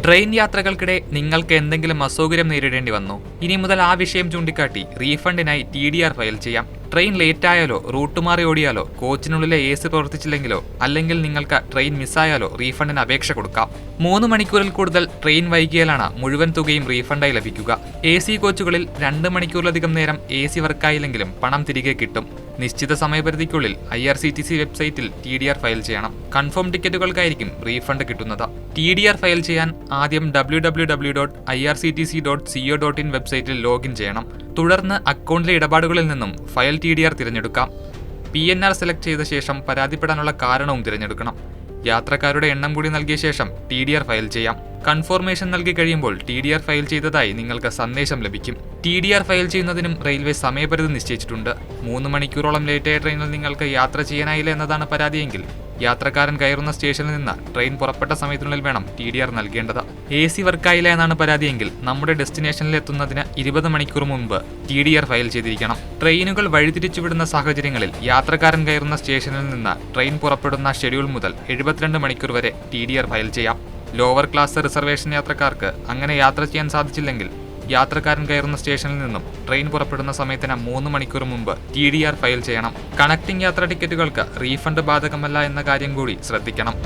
Train യാത്രകൾക്കിടെ നിങ്ങൾക്ക് എന്തെങ്കിലും അസൗകര്യം നേരിടേണ്ടി വന്നോ? ഇനി മുതൽ ആ വിഷയം ചൂണ്ടിക്കാട്ടി റീഫണ്ടിനായി TDR ഫയൽ ചെയ്യാം. ട്രെയിൻ ലേറ്റായാലോ, റൂട്ട് മാറി ഓടിയാലോ, കോച്ചിനുള്ളിലെ AC പ്രവർത്തിച്ചില്ലെങ്കിലോ, അല്ലെങ്കിൽ നിങ്ങൾക്ക് ട്രെയിൻ മിസ്സായാലോ റീഫണ്ടിന് അപേക്ഷ കൊടുക്കാം. 3 മണിക്കൂറിൽ കൂടുതൽ ട്രെയിൻ വൈകിയാലാണ് മുഴുവൻ തുകയും റീഫണ്ടായി ലഭിക്കുക. AC കോച്ചുകളിൽ 2 മണിക്കൂറിലധികം നേരം AC വർക്കായില്ലെങ്കിലും പണം തിരികെ കിട്ടും. നിശ്ചിത സമയപരിധിക്കുള്ളിൽ IRCTC വെബ്സൈറ്റിൽ TDR ഫയൽ ചെയ്യണം. കൺഫേം ടിക്കറ്റുകൾക്കായിരിക്കും റീഫണ്ട് കിട്ടുന്നത്. TDR ഫയൽ ചെയ്യാൻ ആദ്യം www.irctc.co.in വെബ്സൈറ്റിൽ ലോഗിൻ ചെയ്യണം. തുടർന്ന് അക്കൗണ്ടിലെ ഇടപാടുകളിൽ നിന്നും ഫയൽ TDR തിരഞ്ഞെടുക്കാം. PNR സെലക്ട് ചെയ്ത ശേഷം പരാതിപ്പെടാനുള്ള കാരണവും തിരഞ്ഞെടുക്കണം. യാത്രക്കാരുടെ എണ്ണം കൂടി നൽകിയ ശേഷം TDR ഫയൽ ചെയ്യാം. കൺഫർമേഷൻ നൽകി കഴിയുമ്പോൾ TDR ഫയൽ ചെയ്തതായി നിങ്ങൾക്ക് സന്ദേശം ലഭിക്കും. TDR ഫയൽ ചെയ്യുന്നതിനും റെയിൽവേ സമയപരിധി നിശ്ചയിച്ചിട്ടുണ്ട്. 3 മണിക്കൂറോളം ലേറ്റായ ട്രെയിനിൽ നിങ്ങൾക്ക് യാത്ര ചെയ്യാനായില്ല എന്നതാണ് പരാതിയെങ്കിൽ യാത്രക്കാരൻ കയറുന്ന സ്റ്റേഷനിൽ നിന്ന് ട്രെയിൻ പുറപ്പെട്ട സമയത്തിനുള്ളിൽ വേണം TDR നൽകേണ്ടത്. AC വർക്കായില്ല എന്നാണ് പരാതിയെങ്കിൽ നമ്മുടെ ഡെസ്റ്റിനേഷനിൽ എത്തുന്നതിന് 20 മണിക്കൂർ മുൻപ് TDR ഫയൽ ചെയ്തിരിക്കണം. ട്രെയിനുകൾ വഴിതിരിച്ചുവിടുന്ന സാഹചര്യങ്ങളിൽ യാത്രക്കാരൻ കയറുന്ന സ്റ്റേഷനിൽ നിന്ന് ട്രെയിൻ പുറപ്പെടുന്ന ഷെഡ്യൂൾ മുതൽ 72 മണിക്കൂർ വരെ TDR ഫയൽ ചെയ്യാം. ലോവർ ക്ലാസ് റിസർവേഷൻ യാത്രക്കാർക്ക് അങ്ങനെ യാത്ര ചെയ്യാൻ സാധിച്ചില്ലെങ്കിൽ യാത്രക്കാരൻ കയറുന്ന സ്റ്റേഷനിൽ നിന്നും ട്രെയിൻ പുറപ്പെടുന്ന സമയത്തിന് 3 മണിക്കൂർ മുമ്പ് TDR ഫയൽ ചെയ്യണം. കണക്റ്റിംഗ് യാത്രാ ടിക്കറ്റുകൾക്ക് റീഫണ്ട് ബാധകമല്ല എന്ന കാര്യം കൂടി ശ്രദ്ധിക്കണം.